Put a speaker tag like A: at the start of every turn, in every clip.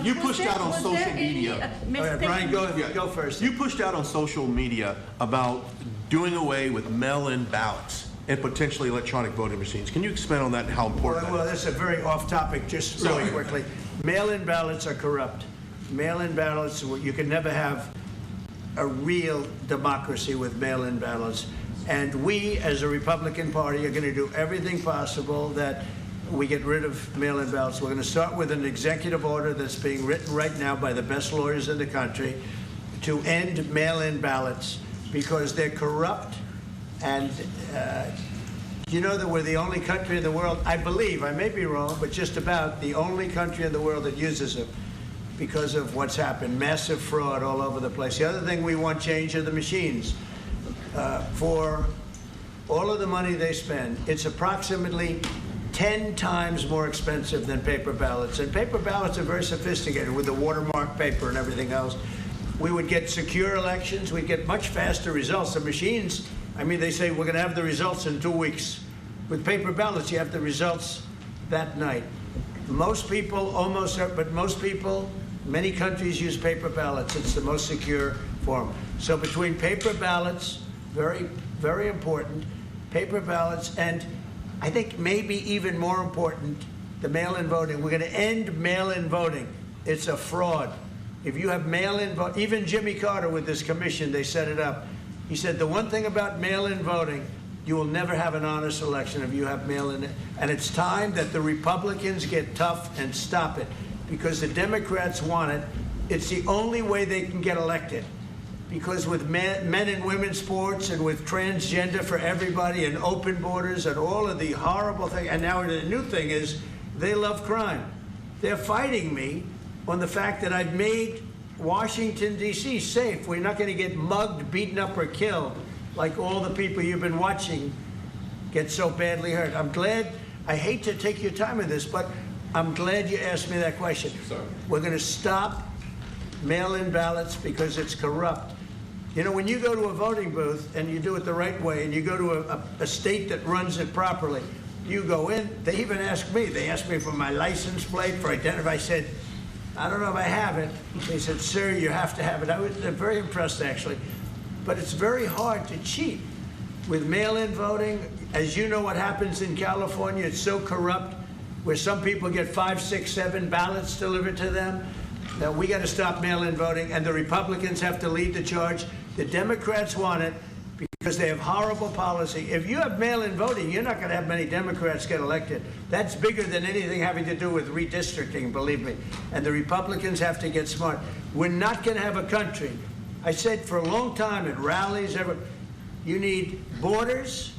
A: You pushed out on social media.
B: All right, Brian, go first.
A: You pushed out on social media about doing away with mail-in ballots and potentially electronic voting machines. Can you expand on that and how important
B: Well,
A: that is?
B: that's a very off-topic, just really quickly. Mail-in ballots are corrupt. Mail-in ballots, you can never have a real democracy with mail-in ballots. And we, as a Republican Party, are going to do everything possible that we get rid of mail-in ballots. We're going to start with an executive order that's being written right now by the best lawyers in the country to end mail-in ballots because they're corrupt. And you know that we're the only country in the world, I believe, I may be wrong, but just about the only country in the world that uses them because of what's happened. Massive fraud all over the place. The other thing we want change are the machines. For all of the money they spend, it's approximately 10 times more expensive than paper ballots. And paper ballots are very sophisticated with the watermark paper and everything else. We would get secure elections. We'd get much faster results. The machines, I mean, they say we're going to have the results in 2 weeks. With paper ballots, you have the results that night. Most people, but most people, many countries use paper ballots. It's the most secure form. So between paper ballots, very, very important, paper ballots, and I think maybe even more important, the mail-in voting. We're going to end mail-in voting. It's a fraud. If you have mail-in vote, even Jimmy Carter with this commission, they set it up. He said the one thing about mail-in voting, you will never have an honest election if you have mail-in. And it's time that the Republicans get tough and stop it because the Democrats want it. It's the only way they can get elected. Because with men and women's sports and with transgender for everybody and open borders and all of the horrible things, and now the new thing is they love crime. They're fighting me on the fact that I've made Washington, D.C. safe. We're not going to get mugged, beaten up, or killed like all the people you've been watching get so badly hurt. I'm glad, I hate to take your time with this, but I'm glad you asked me that question.
A: Sorry.
B: We're going to stop mail-in ballots because it's corrupt. You know, when you go to a voting booth and you do it the right way and you go to a state that runs it properly, you go in, they even ask me, they asked me for my license plate, for identity. I said, I don't know if I have it. They said, sir, you have to have it. I was very impressed, actually. But it's very hard to cheat with mail-in voting. As you know what happens in California, it's so corrupt, where some people get 5, 6, 7 ballots delivered to them. Now, we got to stop mail-in voting, and the Republicans have to lead the charge. The Democrats want it because they have horrible policy. If you have mail-in voting, you're not going to have many Democrats get elected. That's bigger than anything having to do with redistricting, believe me. And the Republicans have to get smart. We're not going to have a country. I said for a long time at rallies, you need borders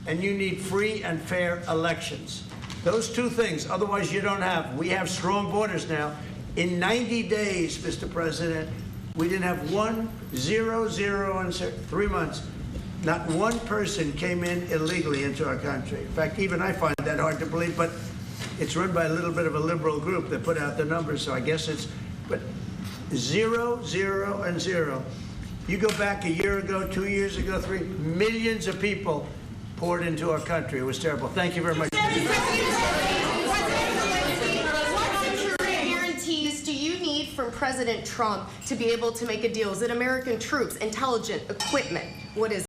B: and you need free and fair elections. Those two things, otherwise you don't have. We have strong borders now. In 90 days, Mr. President, we didn't have 1, 0, 0 in 3 months. Not one person came in illegally into our country. In fact, even I find that hard to believe, but it's run by a little bit of a liberal group that put out the numbers, so I guess it's, but 0, 0, and 0. You go back a year ago, 2 years ago, 3, millions of people poured into our country. It was terrible. Thank you very much.
C: From President Trump to be able to make a deal? Is it American troops, intelligence, equipment? What is it?